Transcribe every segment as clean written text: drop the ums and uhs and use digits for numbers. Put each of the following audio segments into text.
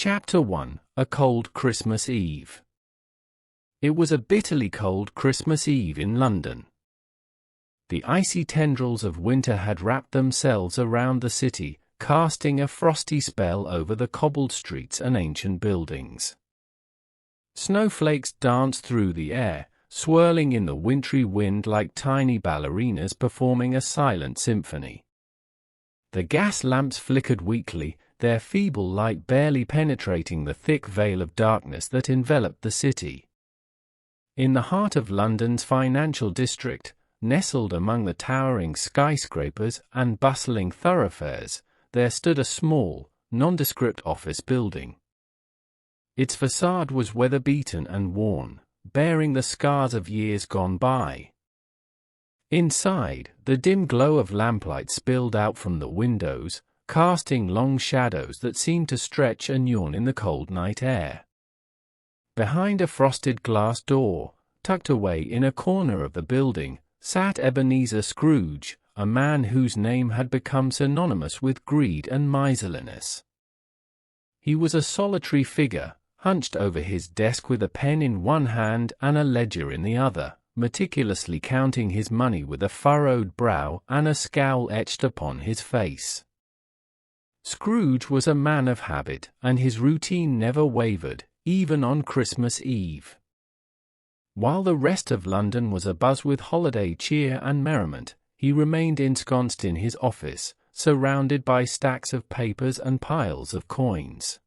Chapter 1: A Cold Christmas Eve. It was a bitterly cold Christmas Eve in London. The icy tendrils of winter had wrapped themselves around the city, casting a frosty spell over the cobbled streets and ancient buildings. Snowflakes danced through the air, swirling in the wintry wind like tiny ballerinas performing a silent symphony. The gas lamps flickered weakly, their feeble light barely penetrating the thick veil of darkness that enveloped the city. In the heart of London's financial district, nestled among the towering skyscrapers and bustling thoroughfares, there stood a small, nondescript office building. Its facade was weather-beaten and worn, bearing the scars of years gone by. Inside, the dim glow of lamplight spilled out from the windows, casting long shadows that seemed to stretch and yawn in the cold night air. Behind a frosted glass door, tucked away in a corner of the building, sat Ebenezer Scrooge, a man whose name had become synonymous with greed and miserliness. He was a solitary figure, hunched over his desk with a pen in one hand and a ledger in the other, meticulously counting his money with a furrowed brow and a scowl etched upon his face. Scrooge was a man of habit, and his routine never wavered, even on Christmas Eve. While the rest of London was abuzz with holiday cheer and merriment, he remained ensconced in his office, surrounded by stacks of papers and piles of coins.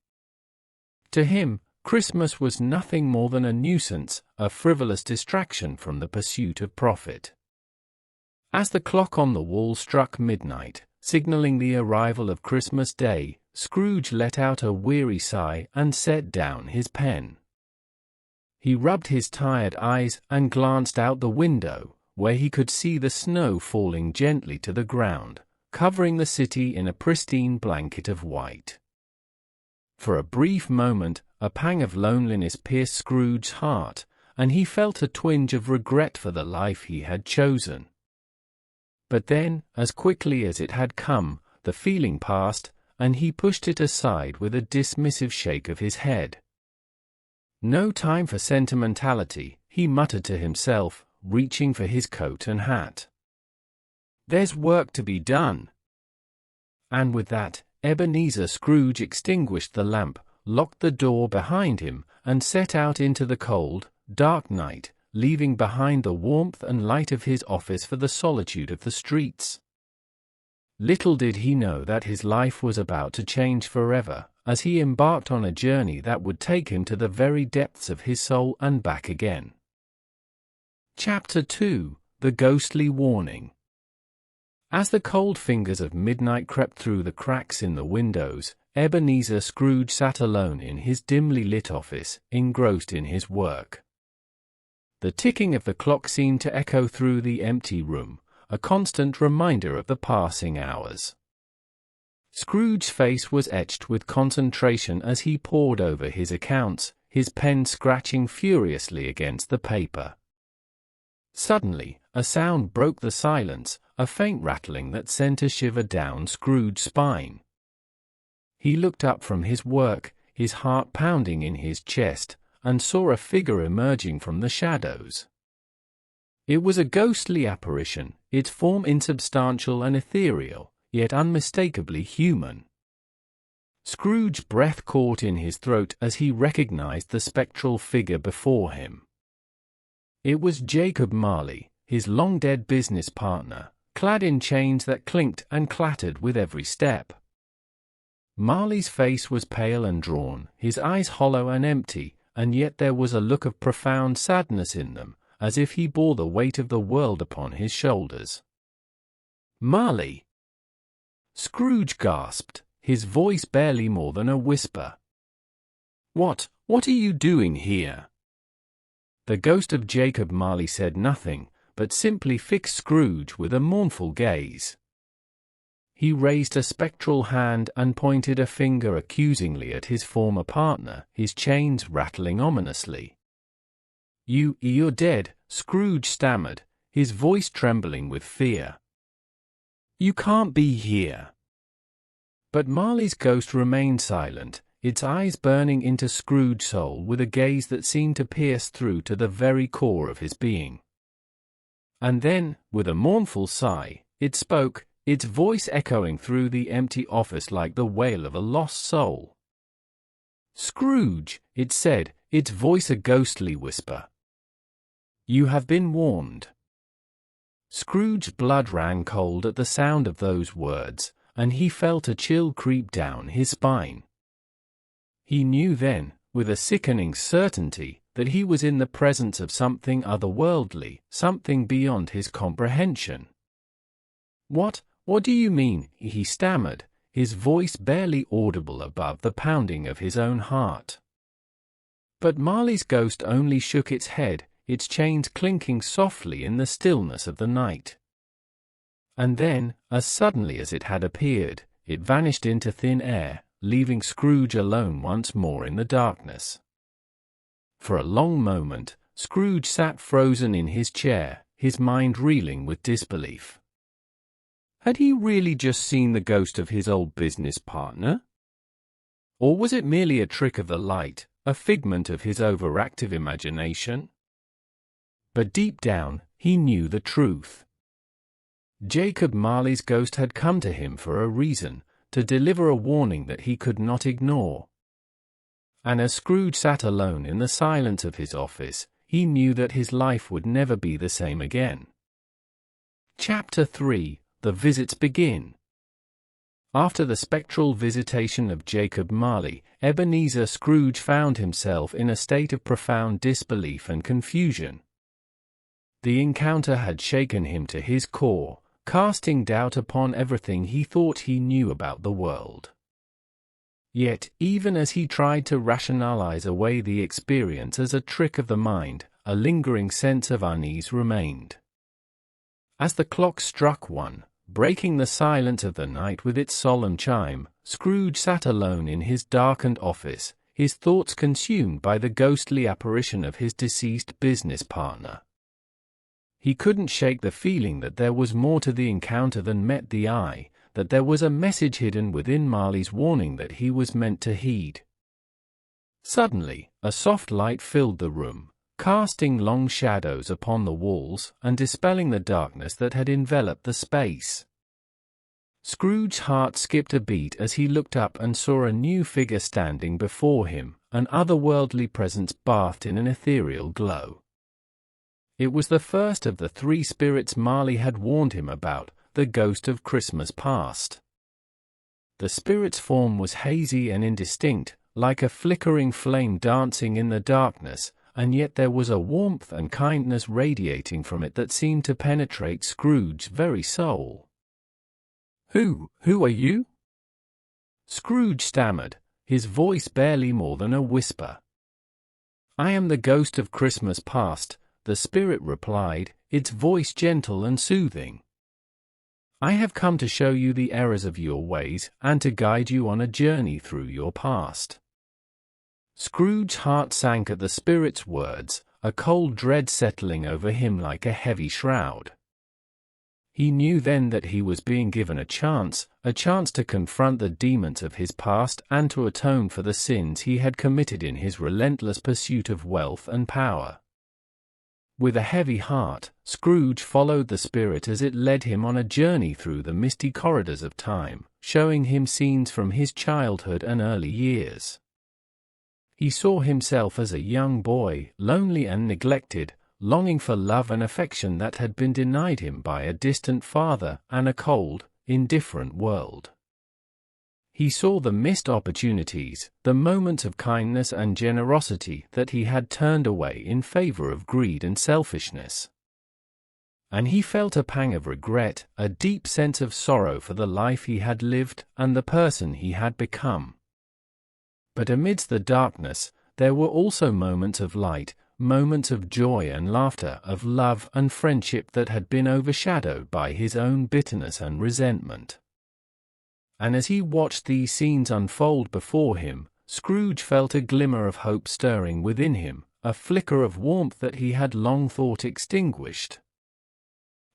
To him, Christmas was nothing more than a nuisance, a frivolous distraction from the pursuit of profit. As the clock on the wall struck midnight, signaling the arrival of Christmas Day, Scrooge let out a weary sigh and set down his pen. He rubbed his tired eyes and glanced out the window, where he could see the snow falling gently to the ground, covering the city in a pristine blanket of white. For a brief moment, a pang of loneliness pierced Scrooge's heart, and he felt a twinge of regret for the life he had chosen. But then, as quickly as it had come, the feeling passed, and he pushed it aside with a dismissive shake of his head. "No time for sentimentality," he muttered to himself, reaching for his coat and hat. "There's work to be done." And with that, Ebenezer Scrooge extinguished the lamp, locked the door behind him, and set out into the cold, dark night, leaving behind the warmth and light of his office for the solitude of the streets. Little did he know that his life was about to change forever, as he embarked on a journey that would take him to the very depths of his soul and back again. Chapter 2: The Ghostly Warning. As the cold fingers of midnight crept through the cracks in the windows, Ebenezer Scrooge sat alone in his dimly lit office, engrossed in his work. The ticking of the clock seemed to echo through the empty room, a constant reminder of the passing hours. Scrooge's face was etched with concentration as he pored over his accounts, his pen scratching furiously against the paper. Suddenly, a sound broke the silence, a faint rattling that sent a shiver down Scrooge's spine. He looked up from his work, his heart pounding in his chest, and saw a figure emerging from the shadows. It was a ghostly apparition, its form insubstantial and ethereal, yet unmistakably human. Scrooge's breath caught in his throat as he recognized the spectral figure before him. It was Jacob Marley, his long-dead business partner, clad in chains that clinked and clattered with every step. Marley's face was pale and drawn, his eyes hollow and empty, and yet there was a look of profound sadness in them, as if he bore the weight of the world upon his shoulders. "Marley!" Scrooge gasped, his voice barely more than a whisper. What are you doing here?" The ghost of Jacob Marley said nothing, but simply fixed Scrooge with a mournful gaze. He raised a spectral hand and pointed a finger accusingly at his former partner, his chains rattling ominously. You're dead," Scrooge stammered, his voice trembling with fear. "You can't be here." But Marley's ghost remained silent, its eyes burning into Scrooge's soul with a gaze that seemed to pierce through to the very core of his being. And then, with a mournful sigh, it spoke, its voice echoing through the empty office like the wail of a lost soul. "Scrooge," it said, its voice a ghostly whisper. "You have been warned." Scrooge's blood ran cold at the sound of those words, and he felt a chill creep down his spine. He knew then, with a sickening certainty, that he was in the presence of something otherworldly, something beyond his comprehension. What do you mean?" he stammered, his voice barely audible above the pounding of his own heart. But Marley's ghost only shook its head, its chains clinking softly in the stillness of the night. And then, as suddenly as it had appeared, it vanished into thin air, leaving Scrooge alone once more in the darkness. For a long moment, Scrooge sat frozen in his chair, his mind reeling with disbelief. Had he really just seen the ghost of his old business partner? Or was it merely a trick of the light, a figment of his overactive imagination? But deep down, he knew the truth. Jacob Marley's ghost had come to him for a reason, to deliver a warning that he could not ignore. And as Scrooge sat alone in the silence of his office, he knew that his life would never be the same again. Chapter 3: The Visits Begin. After the spectral visitation of Jacob Marley, Ebenezer Scrooge found himself in a state of profound disbelief and confusion. The encounter had shaken him to his core, casting doubt upon everything he thought he knew about the world. Yet, even as he tried to rationalize away the experience as a trick of the mind, a lingering sense of unease remained. As the clock struck 1, breaking the silence of the night with its solemn chime, Scrooge sat alone in his darkened office, his thoughts consumed by the ghostly apparition of his deceased business partner. He couldn't shake the feeling that there was more to the encounter than met the eye, that there was a message hidden within Marley's warning that he was meant to heed. Suddenly, a soft light filled the room, casting long shadows upon the walls and dispelling the darkness that had enveloped the space. Scrooge's heart skipped a beat as he looked up and saw a new figure standing before him, an otherworldly presence bathed in an ethereal glow. It was the first of the 3 spirits Marley had warned him about, the ghost of Christmas past. The spirit's form was hazy and indistinct, like a flickering flame dancing in the darkness, and yet there was a warmth and kindness radiating from it that seemed to penetrate Scrooge's very soul. Who are you?" Scrooge stammered, his voice barely more than a whisper. "I am the ghost of Christmas past," the spirit replied, its voice gentle and soothing. "I have come to show you the errors of your ways and to guide you on a journey through your past." Scrooge's heart sank at the spirit's words, a cold dread settling over him like a heavy shroud. He knew then that he was being given a chance to confront the demons of his past and to atone for the sins he had committed in his relentless pursuit of wealth and power. With a heavy heart, Scrooge followed the spirit as it led him on a journey through the misty corridors of time, showing him scenes from his childhood and early years. He saw himself as a young boy, lonely and neglected, longing for love and affection that had been denied him by a distant father and a cold, indifferent world. He saw the missed opportunities, the moments of kindness and generosity that he had turned away in favor of greed and selfishness. And he felt a pang of regret, a deep sense of sorrow for the life he had lived and the person he had become. But amidst the darkness, there were also moments of light, moments of joy and laughter, of love and friendship that had been overshadowed by his own bitterness and resentment. And as he watched these scenes unfold before him, Scrooge felt a glimmer of hope stirring within him, a flicker of warmth that he had long thought extinguished.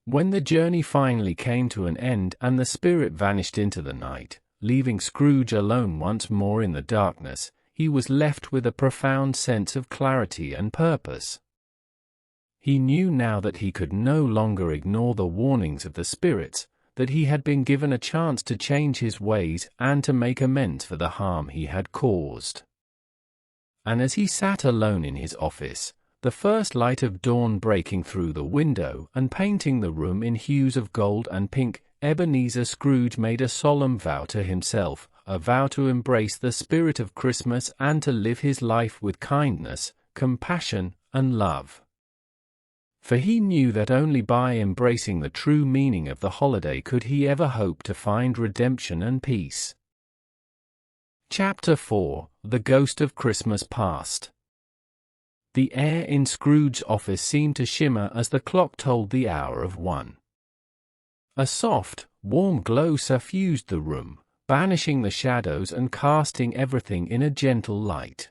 When the journey finally came to an end and the spirit vanished into the night, leaving Scrooge alone once more in the darkness, he was left with a profound sense of clarity and purpose. He knew now that he could no longer ignore the warnings of the spirits, that he had been given a chance to change his ways and to make amends for the harm he had caused. And as he sat alone in his office, the first light of dawn breaking through the window and painting the room in hues of gold and pink, Ebenezer Scrooge made a solemn vow to himself, a vow to embrace the spirit of Christmas and to live his life with kindness, compassion, and love. For he knew that only by embracing the true meaning of the holiday could he ever hope to find redemption and peace. Chapter 4: The Ghost of Christmas Past. The air in Scrooge's office seemed to shimmer as the clock told the hour of 1. A soft, warm glow suffused the room, banishing the shadows and casting everything in a gentle light.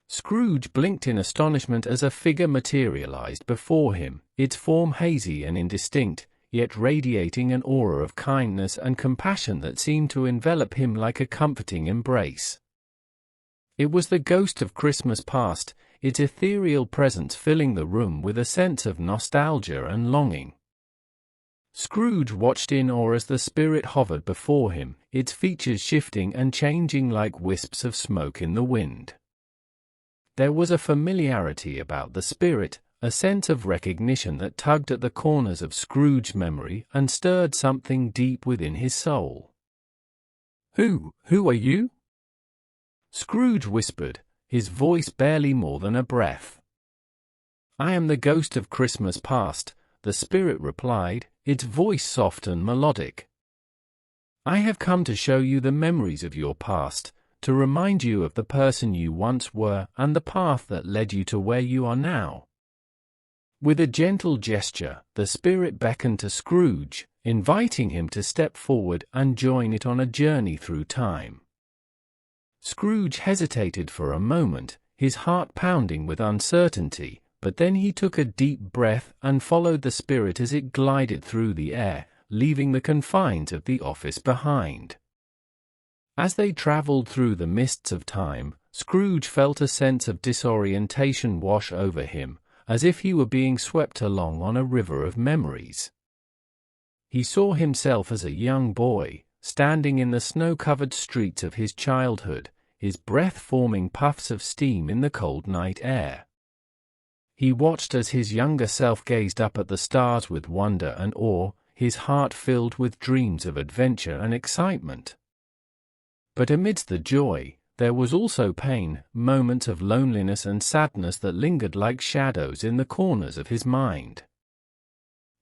Scrooge blinked in astonishment as a figure materialized before him, its form hazy and indistinct, yet radiating an aura of kindness and compassion that seemed to envelop him like a comforting embrace. It was the ghost of Christmas past, its ethereal presence filling the room with a sense of nostalgia and longing. Scrooge watched in awe as the spirit hovered before him, its features shifting and changing like wisps of smoke in the wind. There was a familiarity about the spirit, a sense of recognition that tugged at the corners of Scrooge's memory and stirred something deep within his soul. Who are you?" Scrooge whispered, his voice barely more than a breath. "I am the ghost of Christmas past," the spirit replied, its voice soft and melodic. "I have come to show you the memories of your past, to remind you of the person you once were and the path that led you to where you are now." With a gentle gesture, the spirit beckoned to Scrooge, inviting him to step forward and join it on a journey through time. Scrooge hesitated for a moment, his heart pounding with uncertainty, but then he took a deep breath and followed the spirit as it glided through the air, leaving the confines of the office behind. As they traveled through the mists of time, Scrooge felt a sense of disorientation wash over him, as if he were being swept along on a river of memories. He saw himself as a young boy, standing in the snow-covered streets of his childhood, his breath forming puffs of steam in the cold night air. He watched as his younger self gazed up at the stars with wonder and awe, his heart filled with dreams of adventure and excitement. But amidst the joy, there was also pain, moments of loneliness and sadness that lingered like shadows in the corners of his mind.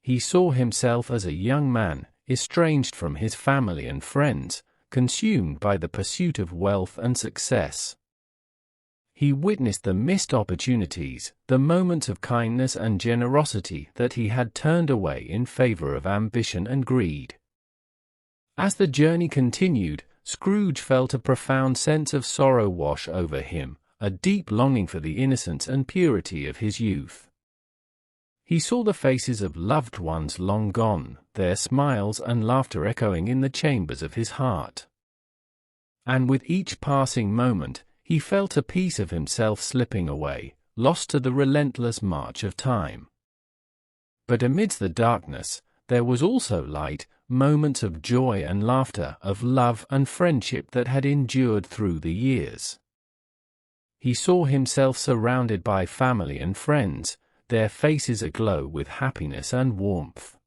He saw himself as a young man, estranged from his family and friends, consumed by the pursuit of wealth and success. He witnessed the missed opportunities, the moments of kindness and generosity that he had turned away in favor of ambition and greed. As the journey continued, Scrooge felt a profound sense of sorrow wash over him, a deep longing for the innocence and purity of his youth. He saw the faces of loved ones long gone, their smiles and laughter echoing in the chambers of his heart. And with each passing moment, he felt a piece of himself slipping away, lost to the relentless march of time. But amidst the darkness, there was also light, moments of joy and laughter, of love and friendship that had endured through the years. He saw himself surrounded by family and friends, their faces aglow with happiness and warmth.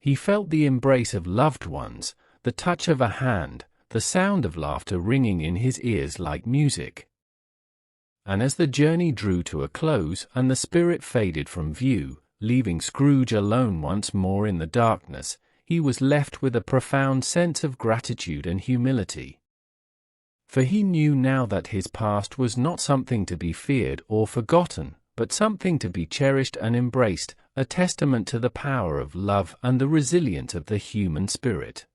He felt the embrace of loved ones, the touch of a hand, the sound of laughter ringing in his ears like music. And as the journey drew to a close and the spirit faded from view, leaving Scrooge alone once more in the darkness, he was left with a profound sense of gratitude and humility. For he knew now that his past was not something to be feared or forgotten, but something to be cherished and embraced, a testament to the power of love and the resilience of the human spirit.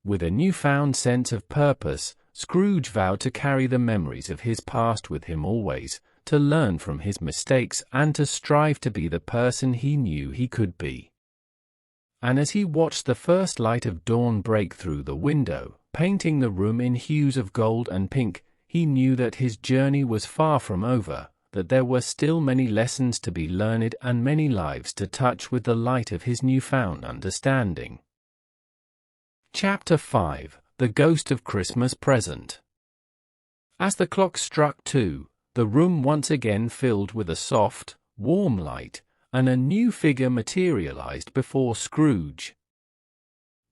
With a newfound sense of purpose, Scrooge vowed to carry the memories of his past with him always, to learn from his mistakes and to strive to be the person he knew he could be. And as he watched the first light of dawn break through the window, painting the room in hues of gold and pink, he knew that his journey was far from over, that there were still many lessons to be learned and many lives to touch with the light of his newfound understanding. Chapter 5: The Ghost of Christmas Present. As the clock struck 2, the room once again filled with a soft, warm light, and a new figure materialized before Scrooge.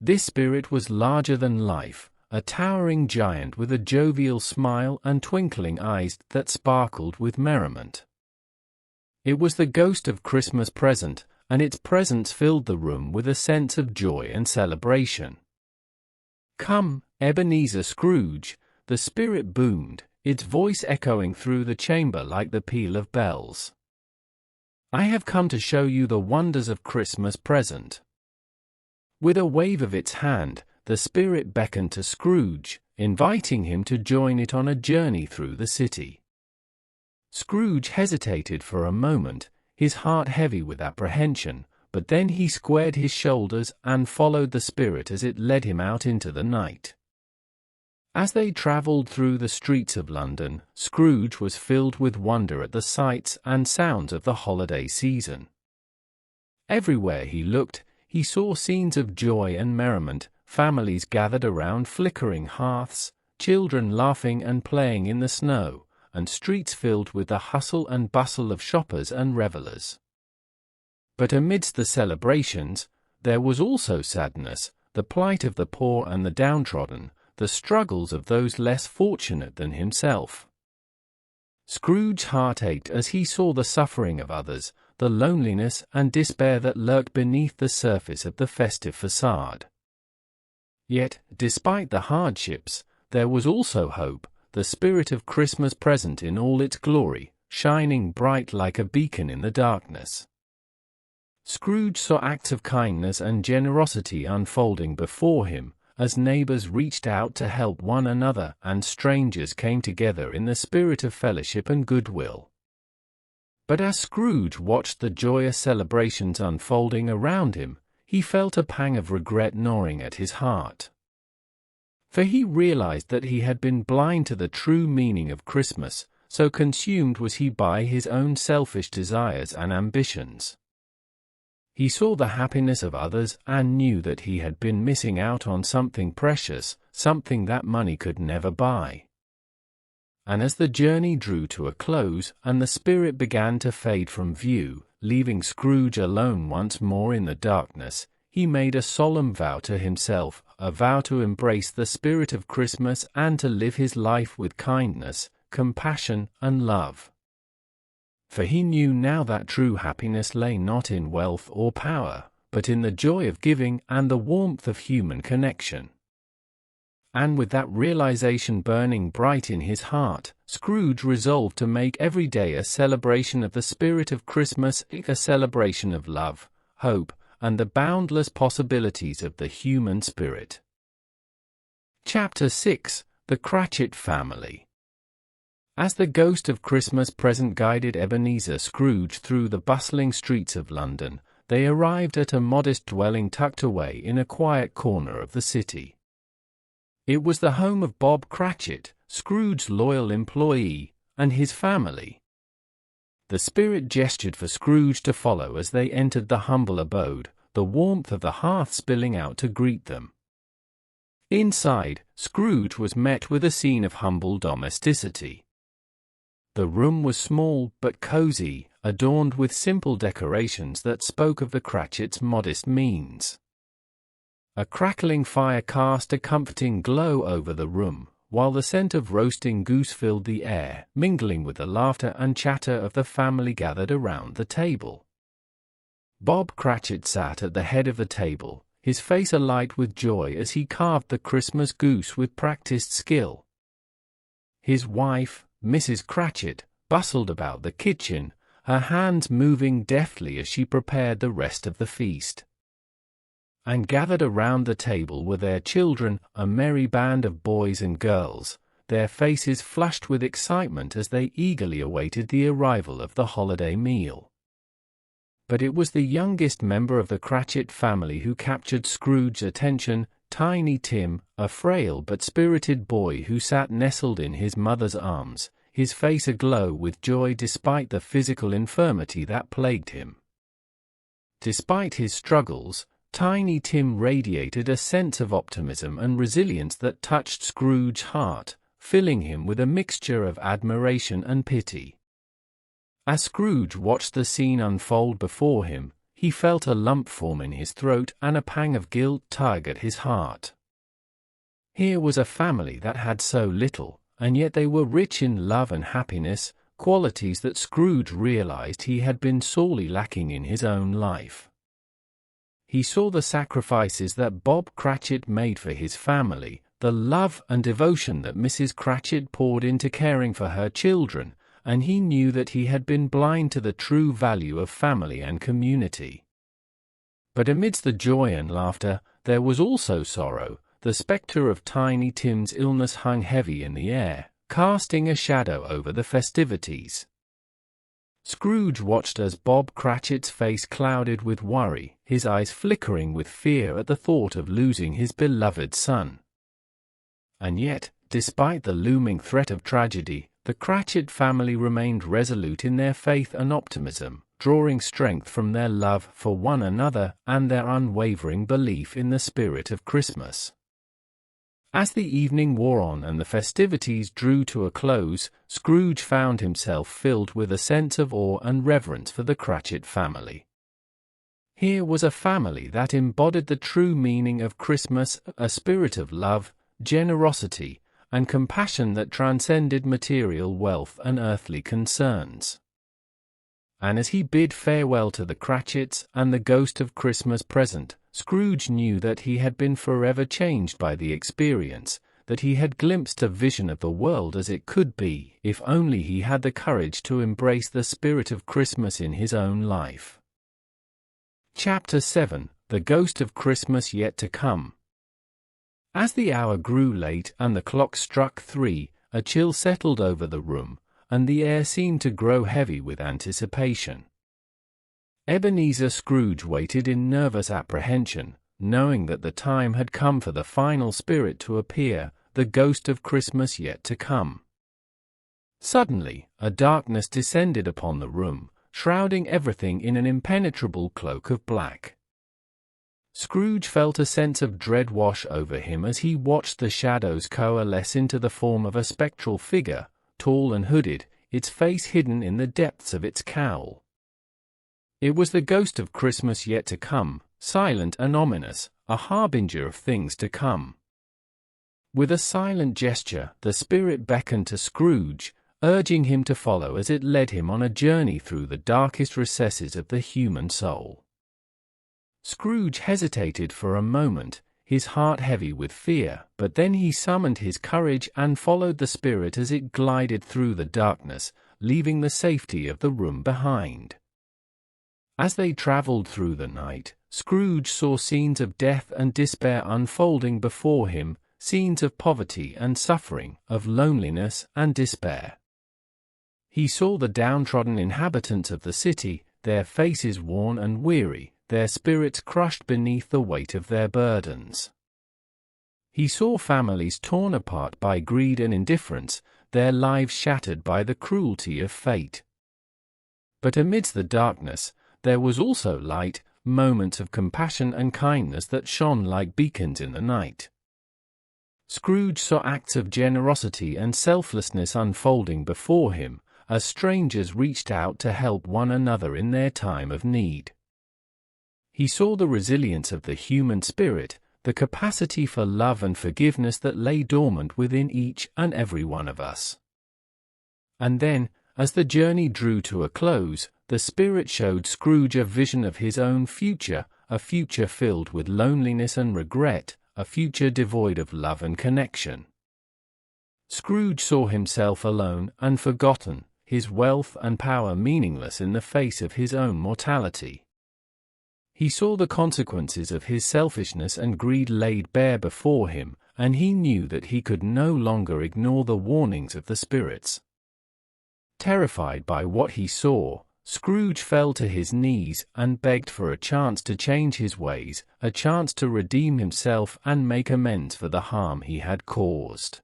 This spirit was larger than life, a towering giant with a jovial smile and twinkling eyes that sparkled with merriment. It was the ghost of Christmas Present, and its presence filled the room with a sense of joy and celebration. "Come, Ebenezer Scrooge," the spirit boomed, its voice echoing through the chamber like the peal of bells. "I have come to show you the wonders of Christmas Present." With a wave of its hand, the spirit beckoned to Scrooge, inviting him to join it on a journey through the city. Scrooge hesitated for a moment, his heart heavy with apprehension, but then he squared his shoulders and followed the spirit as it led him out into the night. As they traveled through the streets of London, Scrooge was filled with wonder at the sights and sounds of the holiday season. Everywhere he looked, he saw scenes of joy and merriment, families gathered around flickering hearths, children laughing and playing in the snow, and streets filled with the hustle and bustle of shoppers and revelers. But amidst the celebrations, there was also sadness, the plight of the poor and the downtrodden, the struggles of those less fortunate than himself. Scrooge's heart ached as he saw the suffering of others, the loneliness and despair that lurked beneath the surface of the festive facade. Yet, despite the hardships, there was also hope, the spirit of Christmas Present in all its glory, shining bright like a beacon in the darkness. Scrooge saw acts of kindness and generosity unfolding before him, as neighbors reached out to help one another and strangers came together in the spirit of fellowship and goodwill. But as Scrooge watched the joyous celebrations unfolding around him, he felt a pang of regret gnawing at his heart. For he realized that he had been blind to the true meaning of Christmas, so consumed was he by his own selfish desires and ambitions. He saw the happiness of others and knew that he had been missing out on something precious, something that money could never buy. And as the journey drew to a close and the spirit began to fade from view, leaving Scrooge alone once more in the darkness, he made a solemn vow to himself, a vow to embrace the spirit of Christmas and to live his life with kindness, compassion, and love. For he knew now that true happiness lay not in wealth or power, but in the joy of giving and the warmth of human connection. And with that realization burning bright in his heart, Scrooge resolved to make every day a celebration of the spirit of Christmas, a celebration of love, hope, and the boundless possibilities of the human spirit. Chapter 6: The Cratchit Family. As the ghost of Christmas Present guided Ebenezer Scrooge through the bustling streets of London, they arrived at a modest dwelling tucked away in a quiet corner of the city. It was the home of Bob Cratchit, Scrooge's loyal employee, and his family. The spirit gestured for Scrooge to follow as they entered the humble abode, the warmth of the hearth spilling out to greet them. Inside, Scrooge was met with a scene of humble domesticity. The room was small but cozy, adorned with simple decorations that spoke of the Cratchits' modest means. A crackling fire cast a comforting glow over the room, while the scent of roasting goose filled the air, mingling with the laughter and chatter of the family gathered around the table. Bob Cratchit sat at the head of the table, his face alight with joy as he carved the Christmas goose with practiced skill. His wife, Mrs. Cratchit, bustled about the kitchen, her hands moving deftly as she prepared the rest of the feast. And gathered around the table were their children, a merry band of boys and girls, their faces flushed with excitement as they eagerly awaited the arrival of the holiday meal. But it was the youngest member of the Cratchit family who captured Scrooge's attention, Tiny Tim, a frail but spirited boy who sat nestled in his mother's arms, his face aglow with joy despite the physical infirmity that plagued him. Despite his struggles, Tiny Tim radiated a sense of optimism and resilience that touched Scrooge's heart, filling him with a mixture of admiration and pity. As Scrooge watched the scene unfold before him, he felt a lump form in his throat and a pang of guilt tug at his heart. Here was a family that had so little, and yet they were rich in love and happiness, qualities that Scrooge realized he had been sorely lacking in his own life. He saw the sacrifices that Bob Cratchit made for his family, the love and devotion that Mrs. Cratchit poured into caring for her children, and he knew that he had been blind to the true value of family and community. But amidst the joy and laughter, there was also sorrow. The spectre of Tiny Tim's illness hung heavy in the air, casting a shadow over the festivities. Scrooge watched as Bob Cratchit's face clouded with worry, his eyes flickering with fear at the thought of losing his beloved son. And yet, despite the looming threat of tragedy, the Cratchit family remained resolute in their faith and optimism, drawing strength from their love for one another and their unwavering belief in the spirit of Christmas. As the evening wore on and the festivities drew to a close, Scrooge found himself filled with a sense of awe and reverence for the Cratchit family. Here was a family that embodied the true meaning of Christmas, a spirit of love, generosity, and compassion that transcended material wealth and earthly concerns. And as he bid farewell to the Cratchits and the ghost of Christmas present, Scrooge knew that he had been forever changed by the experience, that he had glimpsed a vision of the world as it could be, if only he had the courage to embrace the spirit of Christmas in his own life. Chapter 7: The Ghost of Christmas Yet to Come. As the hour grew late and the clock struck 3, a chill settled over the room, and the air seemed to grow heavy with anticipation. Ebenezer Scrooge waited in nervous apprehension, knowing that the time had come for the final spirit to appear, the ghost of Christmas yet to come. Suddenly, a darkness descended upon the room, shrouding everything in an impenetrable cloak of black. Scrooge felt a sense of dread wash over him as he watched the shadows coalesce into the form of a spectral figure, tall and hooded, its face hidden in the depths of its cowl. It was the ghost of Christmas yet to come, silent and ominous, a harbinger of things to come. With a silent gesture, the spirit beckoned to Scrooge, urging him to follow as it led him on a journey through the darkest recesses of the human soul. Scrooge hesitated for a moment, his heart heavy with fear, but then he summoned his courage and followed the spirit as it glided through the darkness, leaving the safety of the room behind. As they traveled through the night, Scrooge saw scenes of death and despair unfolding before him, scenes of poverty and suffering, of loneliness and despair. He saw the downtrodden inhabitants of the city, their faces worn and weary, their spirits crushed beneath the weight of their burdens. He saw families torn apart by greed and indifference, their lives shattered by the cruelty of fate. But amidst the darkness, there was also light, moments of compassion and kindness that shone like beacons in the night. Scrooge saw acts of generosity and selflessness unfolding before him, as strangers reached out to help one another in their time of need. He saw the resilience of the human spirit, the capacity for love and forgiveness that lay dormant within each and every one of us. And then, as the journey drew to a close, the spirit showed Scrooge a vision of his own future, a future filled with loneliness and regret, a future devoid of love and connection. Scrooge saw himself alone and forgotten, his wealth and power meaningless in the face of his own mortality. He saw the consequences of his selfishness and greed laid bare before him, and he knew that he could no longer ignore the warnings of the spirits. Terrified by what he saw, Scrooge fell to his knees and begged for a chance to change his ways, a chance to redeem himself and make amends for the harm he had caused.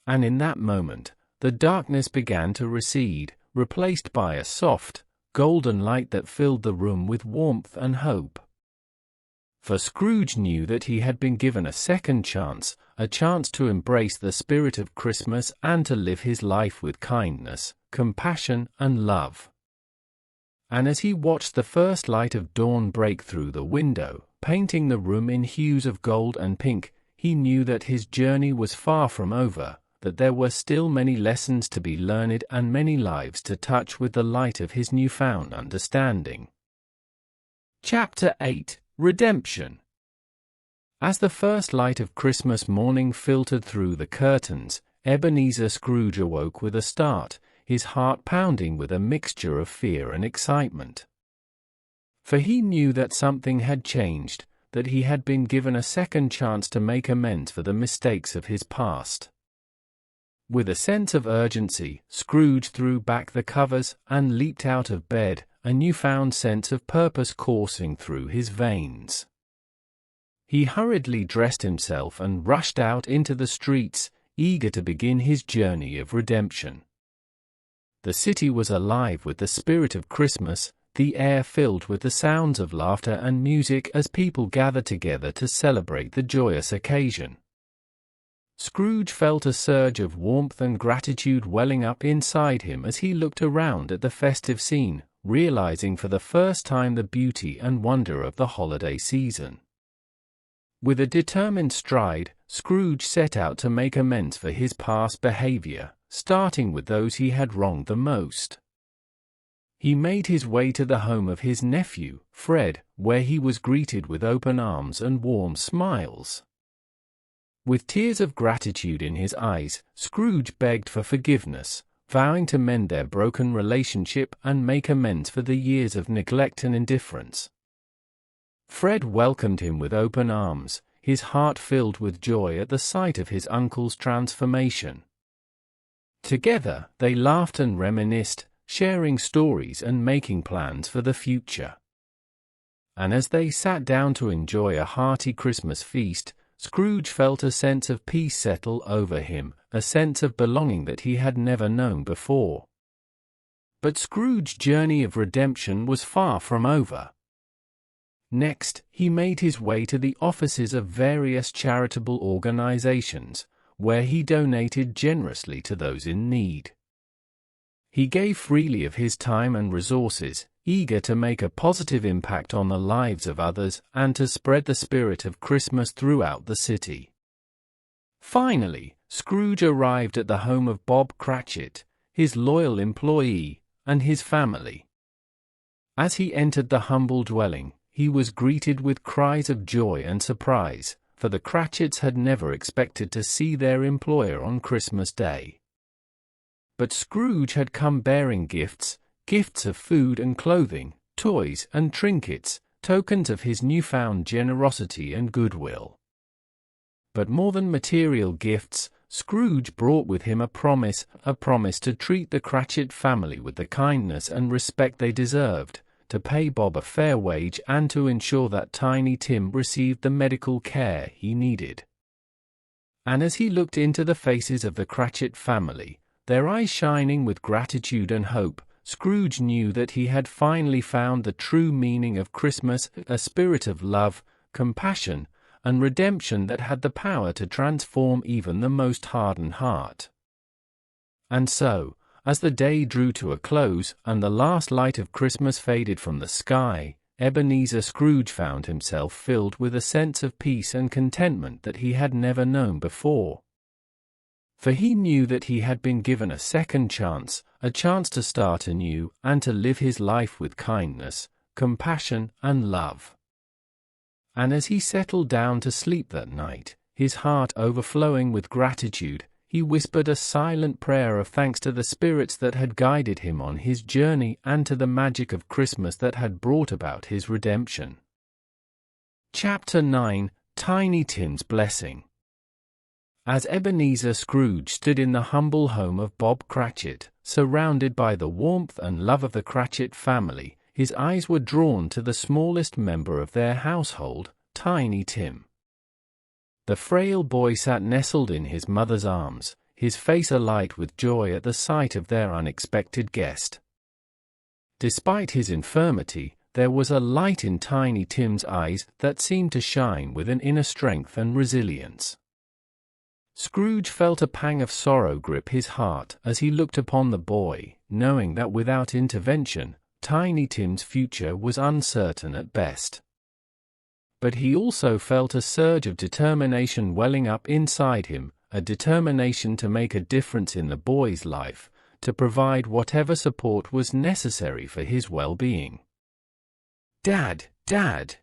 And in that moment, the darkness began to recede, replaced by a soft, golden light that filled the room with warmth and hope. For Scrooge knew that he had been given a second chance, a chance to embrace the spirit of Christmas and to live his life with kindness, compassion, and love. And as he watched the first light of dawn break through the window, painting the room in hues of gold and pink, he knew that his journey was far from over, that there were still many lessons to be learned and many lives to touch with the light of his newfound understanding. Chapter 8: Redemption. As the first light of Christmas morning filtered through the curtains, Ebenezer Scrooge awoke with a start, his heart pounding with a mixture of fear and excitement. For he knew that something had changed, that he had been given a second chance to make amends for the mistakes of his past. With a sense of urgency, Scrooge threw back the covers and leaped out of bed, a newfound sense of purpose coursing through his veins. He hurriedly dressed himself and rushed out into the streets, eager to begin his journey of redemption. The city was alive with the spirit of Christmas, the air filled with the sounds of laughter and music as people gathered together to celebrate the joyous occasion. Scrooge felt a surge of warmth and gratitude welling up inside him as he looked around at the festive scene, realizing for the first time the beauty and wonder of the holiday season. With a determined stride, Scrooge set out to make amends for his past behavior, starting with those he had wronged the most. He made his way to the home of his nephew, Fred, where he was greeted with open arms and warm smiles. With tears of gratitude in his eyes, Scrooge begged for forgiveness, vowing to mend their broken relationship and make amends for the years of neglect and indifference. Fred welcomed him with open arms, his heart filled with joy at the sight of his uncle's transformation. Together, they laughed and reminisced, sharing stories and making plans for the future. And as they sat down to enjoy a hearty Christmas feast, Scrooge felt a sense of peace settle over him, a sense of belonging that he had never known before. But Scrooge's journey of redemption was far from over. Next, he made his way to the offices of various charitable organizations, where he donated generously to those in need. He gave freely of his time and resources, eager to make a positive impact on the lives of others and to spread the spirit of Christmas throughout the city. Finally, Scrooge arrived at the home of Bob Cratchit, his loyal employee, and his family. As he entered the humble dwelling, he was greeted with cries of joy and surprise, for the Cratchits had never expected to see their employer on Christmas Day. But Scrooge had come bearing gifts of food and clothing, toys and trinkets, tokens of his newfound generosity and goodwill. But more than material gifts, Scrooge brought with him a promise to treat the Cratchit family with the kindness and respect they deserved, to pay Bob a fair wage and to ensure that Tiny Tim received the medical care he needed. And as he looked into the faces of the Cratchit family, their eyes shining with gratitude and hope, Scrooge knew that he had finally found the true meaning of Christmas, a spirit of love, compassion, and redemption that had the power to transform even the most hardened heart. And so, as the day drew to a close and the last light of Christmas faded from the sky, Ebenezer Scrooge found himself filled with a sense of peace and contentment that he had never known before. For he knew that he had been given a second chance, a chance to start anew and to live his life with kindness, compassion, and love. And as he settled down to sleep that night, his heart overflowing with gratitude, he whispered a silent prayer of thanks to the spirits that had guided him on his journey and to the magic of Christmas that had brought about his redemption. Chapter 9: Tiny Tim's Blessing. As Ebenezer Scrooge stood in the humble home of Bob Cratchit, surrounded by the warmth and love of the Cratchit family, his eyes were drawn to the smallest member of their household, Tiny Tim. The frail boy sat nestled in his mother's arms, his face alight with joy at the sight of their unexpected guest. Despite his infirmity, there was a light in Tiny Tim's eyes that seemed to shine with an inner strength and resilience. Scrooge felt a pang of sorrow grip his heart as he looked upon the boy, knowing that without intervention, Tiny Tim's future was uncertain at best. But he also felt a surge of determination welling up inside him, a determination to make a difference in the boy's life, to provide whatever support was necessary for his well-being. "Dad, Dad!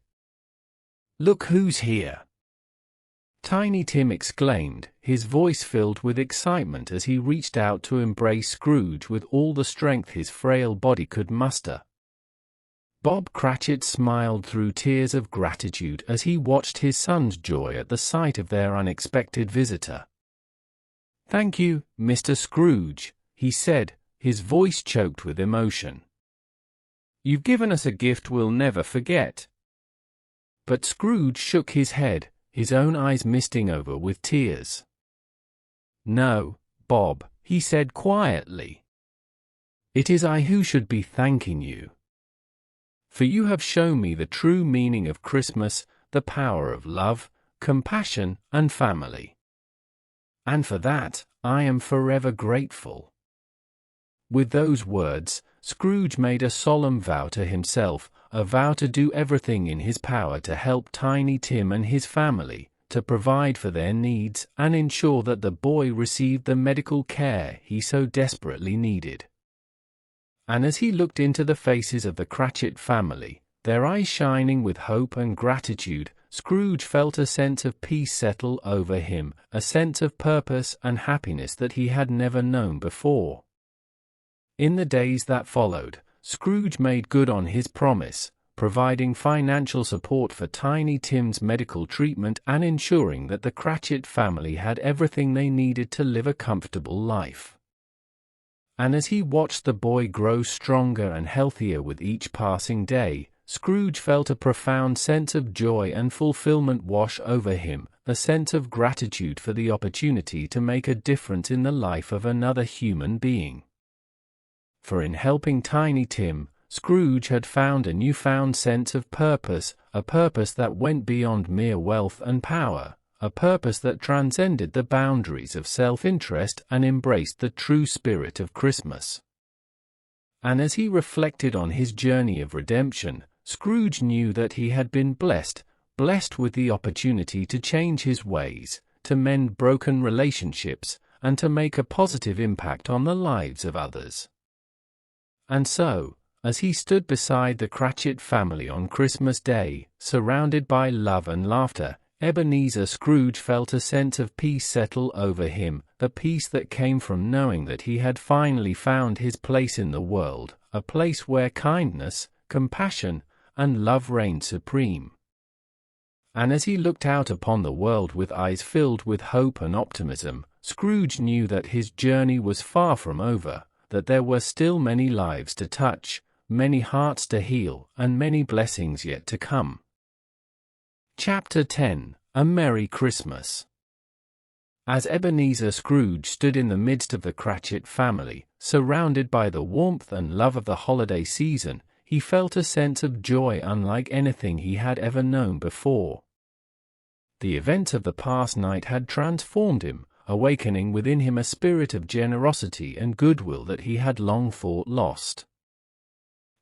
Look who's here!" Tiny Tim exclaimed, his voice filled with excitement as he reached out to embrace Scrooge with all the strength his frail body could muster. Bob Cratchit smiled through tears of gratitude as he watched his son's joy at the sight of their unexpected visitor. "Thank you, Mr. Scrooge," he said, his voice choked with emotion. "You've given us a gift we'll never forget." But Scrooge shook his head, his own eyes misting over with tears. "No, Bob," he said quietly. "It is I who should be thanking you. For you have shown me the true meaning of Christmas, the power of love, compassion, and family. And for that, I am forever grateful." With those words, Scrooge made a solemn vow to himself, a vow to do everything in his power to help Tiny Tim and his family, to provide for their needs and ensure that the boy received the medical care he so desperately needed. And as he looked into the faces of the Cratchit family, their eyes shining with hope and gratitude, Scrooge felt a sense of peace settle over him, a sense of purpose and happiness that he had never known before. In the days that followed, Scrooge made good on his promise, providing financial support for Tiny Tim's medical treatment and ensuring that the Cratchit family had everything they needed to live a comfortable life. And as he watched the boy grow stronger and healthier with each passing day, Scrooge felt a profound sense of joy and fulfillment wash over him, a sense of gratitude for the opportunity to make a difference in the life of another human being. For in helping Tiny Tim, Scrooge had found a newfound sense of purpose, a purpose that went beyond mere wealth and power, a purpose that transcended the boundaries of self-interest and embraced the true spirit of Christmas. And as he reflected on his journey of redemption, Scrooge knew that he had been blessed with the opportunity to change his ways, to mend broken relationships, and to make a positive impact on the lives of others. And so, as he stood beside the Cratchit family on Christmas Day, surrounded by love and laughter, Ebenezer Scrooge felt a sense of peace settle over him, the peace that came from knowing that he had finally found his place in the world, a place where kindness, compassion, and love reigned supreme. And as he looked out upon the world with eyes filled with hope and optimism, Scrooge knew that his journey was far from over, that there were still many lives to touch, many hearts to heal, and many blessings yet to come. Chapter 10: A Merry Christmas. As Ebenezer Scrooge stood in the midst of the Cratchit family, surrounded by the warmth and love of the holiday season, he felt a sense of joy unlike anything he had ever known before. The events of the past night had transformed him, awakening within him a spirit of generosity and goodwill that he had long thought lost.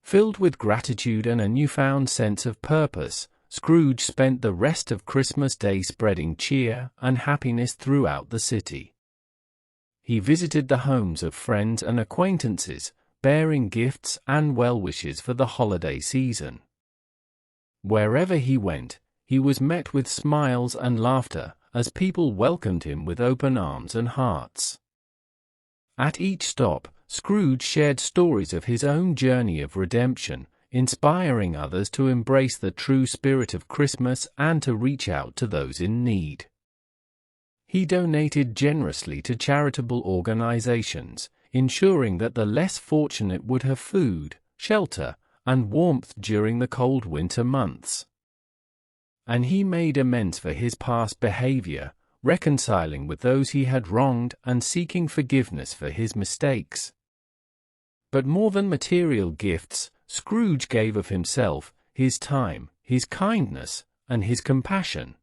Filled with gratitude and a newfound sense of purpose, Scrooge spent the rest of Christmas Day spreading cheer and happiness throughout the city. He visited the homes of friends and acquaintances, bearing gifts and well wishes for the holiday season. Wherever he went, he was met with smiles and laughter, as people welcomed him with open arms and hearts. At each stop, Scrooge shared stories of his own journey of redemption, inspiring others to embrace the true spirit of Christmas and to reach out to those in need. He donated generously to charitable organizations, ensuring that the less fortunate would have food, shelter, and warmth during the cold winter months. And he made amends for his past behavior, reconciling with those he had wronged and seeking forgiveness for his mistakes. But more than material gifts, Scrooge gave of himself, his time, his kindness, and his compassion.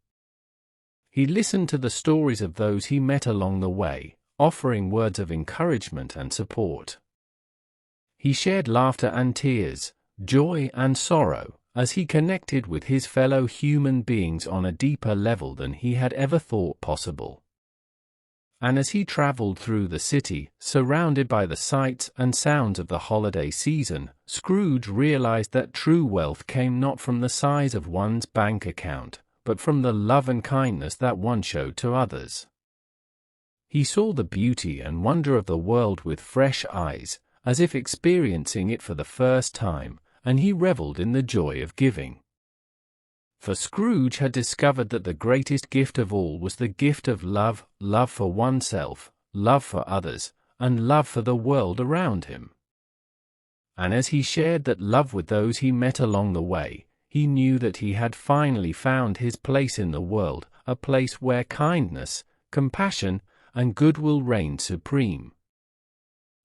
He listened to the stories of those he met along the way, offering words of encouragement and support. He shared laughter and tears, joy and sorrow, as he connected with his fellow human beings on a deeper level than he had ever thought possible. And as he traveled through the city, surrounded by the sights and sounds of the holiday season, Scrooge realized that true wealth came not from the size of one's bank account, but from the love and kindness that one showed to others. He saw the beauty and wonder of the world with fresh eyes, as if experiencing it for the first time, and he reveled in the joy of giving. For Scrooge had discovered that the greatest gift of all was the gift of love, love for oneself, love for others, and love for the world around him. And as he shared that love with those he met along the way, he knew that he had finally found his place in the world, a place where kindness, compassion, and goodwill reigned supreme.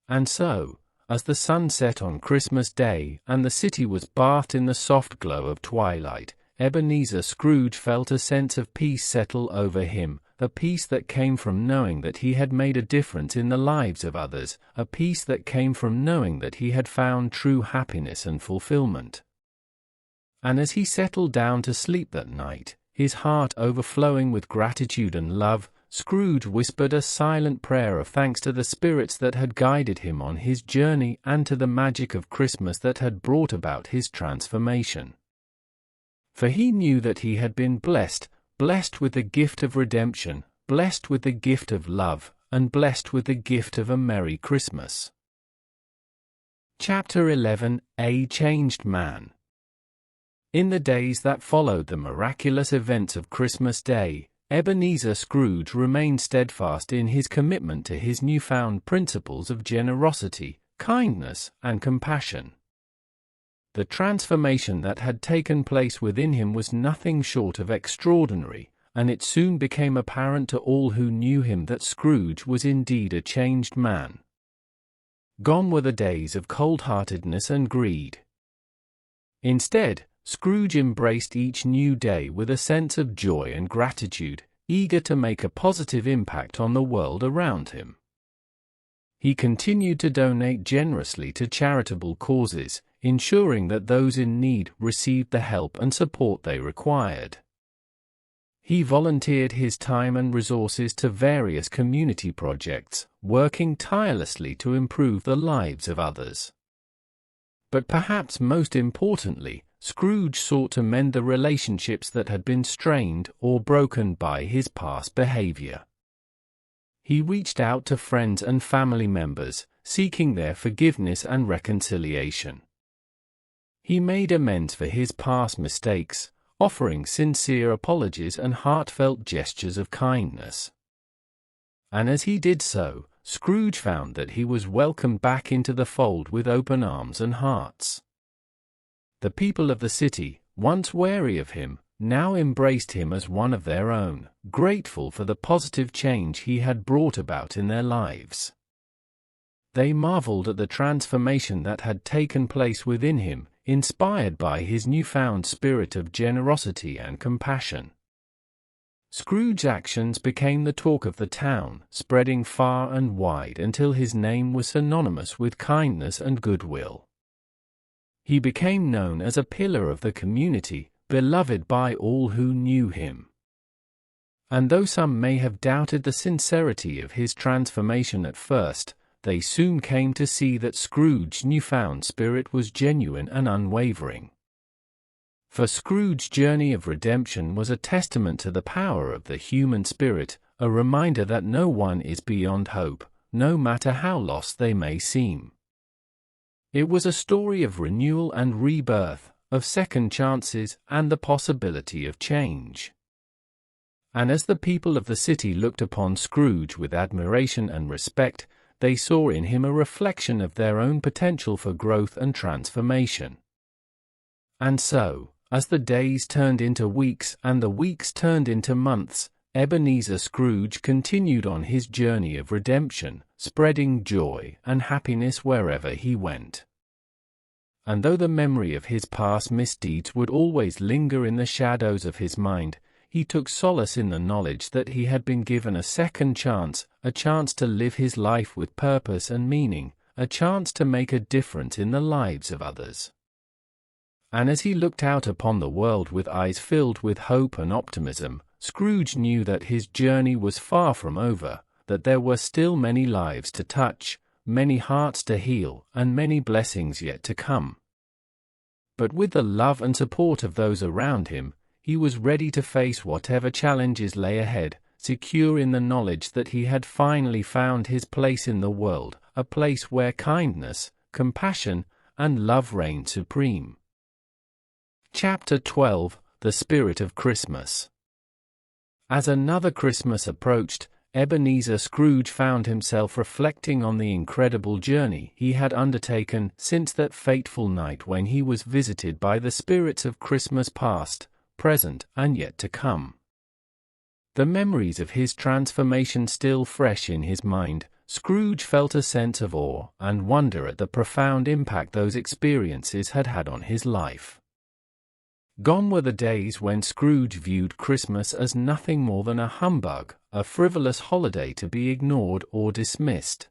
And so, as the sun set on Christmas Day and the city was bathed in the soft glow of twilight, Ebenezer Scrooge felt a sense of peace settle over him, a peace that came from knowing that he had made a difference in the lives of others, a peace that came from knowing that he had found true happiness and fulfillment. And as he settled down to sleep that night, his heart overflowing with gratitude and love, Scrooge whispered a silent prayer of thanks to the spirits that had guided him on his journey and to the magic of Christmas that had brought about his transformation. For he knew that he had been blessed with the gift of redemption, blessed with the gift of love, and blessed with the gift of a Merry Christmas. Chapter 11: A Changed Man. In the days that followed the miraculous events of Christmas Day, Ebenezer Scrooge remained steadfast in his commitment to his newfound principles of generosity, kindness, and compassion. The transformation that had taken place within him was nothing short of extraordinary, and it soon became apparent to all who knew him that Scrooge was indeed a changed man. Gone were the days of cold-heartedness and greed. Instead, Scrooge embraced each new day with a sense of joy and gratitude, eager to make a positive impact on the world around him. He continued to donate generously to charitable causes, ensuring that those in need received the help and support they required. He volunteered his time and resources to various community projects, working tirelessly to improve the lives of others. But perhaps most importantly, Scrooge sought to mend the relationships that had been strained or broken by his past behavior. He reached out to friends and family members, seeking their forgiveness and reconciliation. He made amends for his past mistakes, offering sincere apologies and heartfelt gestures of kindness. And as he did so, Scrooge found that he was welcomed back into the fold with open arms and hearts. The people of the city, once wary of him, now embraced him as one of their own, grateful for the positive change he had brought about in their lives. They marveled at the transformation that had taken place within him, inspired by his newfound spirit of generosity and compassion. Scrooge's actions became the talk of the town, spreading far and wide until his name was synonymous with kindness and goodwill. He became known as a pillar of the community, beloved by all who knew him. And though some may have doubted the sincerity of his transformation at first, they soon came to see that Scrooge's newfound spirit was genuine and unwavering. For Scrooge's journey of redemption was a testament to the power of the human spirit, a reminder that no one is beyond hope, no matter how lost they may seem. It was a story of renewal and rebirth, of second chances and the possibility of change. And as the people of the city looked upon Scrooge with admiration and respect, they saw in him a reflection of their own potential for growth and transformation. And so, as the days turned into weeks and the weeks turned into months, Ebenezer Scrooge continued on his journey of redemption, spreading joy and happiness wherever he went. And though the memory of his past misdeeds would always linger in the shadows of his mind, he took solace in the knowledge that he had been given a second chance, a chance to live his life with purpose and meaning, a chance to make a difference in the lives of others. And as he looked out upon the world with eyes filled with hope and optimism, Scrooge knew that his journey was far from over, that there were still many lives to touch, many hearts to heal, and many blessings yet to come. But with the love and support of those around him, he was ready to face whatever challenges lay ahead, secure in the knowledge that he had finally found his place in the world, a place where kindness, compassion, and love reigned supreme. Chapter 12: The Spirit of Christmas. As another Christmas approached, Ebenezer Scrooge found himself reflecting on the incredible journey he had undertaken since that fateful night when he was visited by the spirits of Christmas past, present, and yet to come. The memories of his transformation still fresh in his mind, Scrooge felt a sense of awe and wonder at the profound impact those experiences had had on his life. Gone were the days when Scrooge viewed Christmas as nothing more than a humbug, a frivolous holiday to be ignored or dismissed.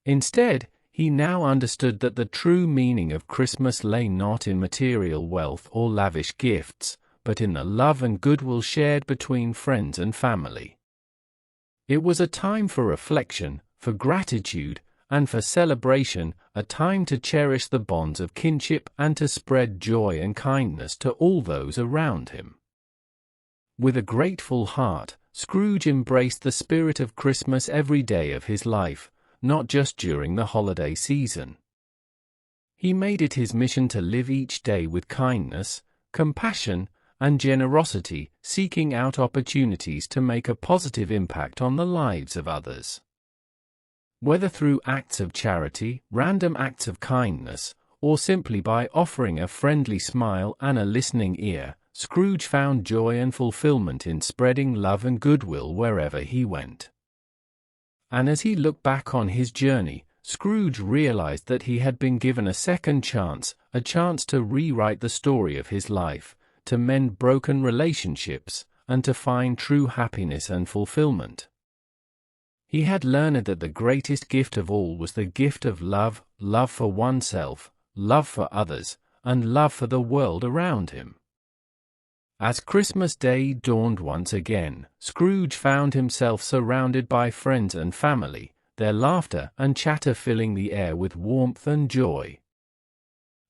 Instead, he now understood that the true meaning of Christmas lay not in material wealth or lavish gifts, but in the love and goodwill shared between friends and family. It was a time for reflection, for gratitude, and for celebration, a time to cherish the bonds of kinship and to spread joy and kindness to all those around him. With a grateful heart, Scrooge embraced the spirit of Christmas every day of his life, not just during the holiday season. He made it his mission to live each day with kindness, compassion, and generosity, seeking out opportunities to make a positive impact on the lives of others. Whether through acts of charity, random acts of kindness, or simply by offering a friendly smile and a listening ear, Scrooge found joy and fulfillment in spreading love and goodwill wherever he went. And as he looked back on his journey, Scrooge realized that he had been given a second chance, a chance to rewrite the story of his life, to mend broken relationships, and to find true happiness and fulfillment. He had learned that the greatest gift of all was the gift of love, love for oneself, love for others, and love for the world around him. As Christmas Day dawned once again, Scrooge found himself surrounded by friends and family, their laughter and chatter filling the air with warmth and joy.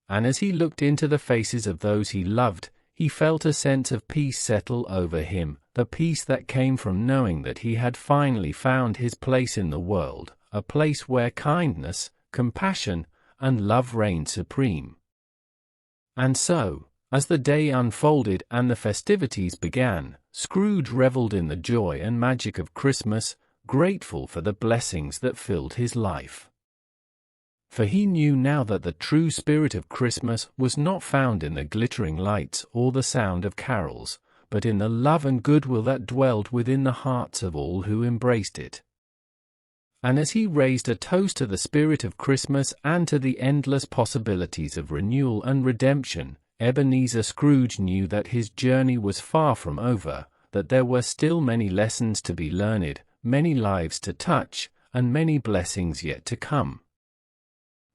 And as he looked into the faces of those he loved, he felt a sense of peace settle over him, the peace that came from knowing that he had finally found his place in the world, a place where kindness, compassion, and love reigned supreme. And so, as the day unfolded and the festivities began, Scrooge reveled in the joy and magic of Christmas, grateful for the blessings that filled his life. For he knew now that the true spirit of Christmas was not found in the glittering lights or the sound of carols, but in the love and goodwill that dwelled within the hearts of all who embraced it. And as he raised a toast to the spirit of Christmas and to the endless possibilities of renewal and redemption, Ebenezer Scrooge knew that his journey was far from over, that there were still many lessons to be learned, many lives to touch, and many blessings yet to come.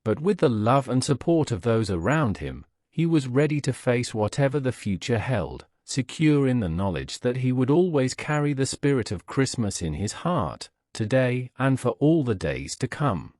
But with the love and support of those around him, he was ready to face whatever the future held, secure in the knowledge that he would always carry the spirit of Christmas in his heart, today and for all the days to come.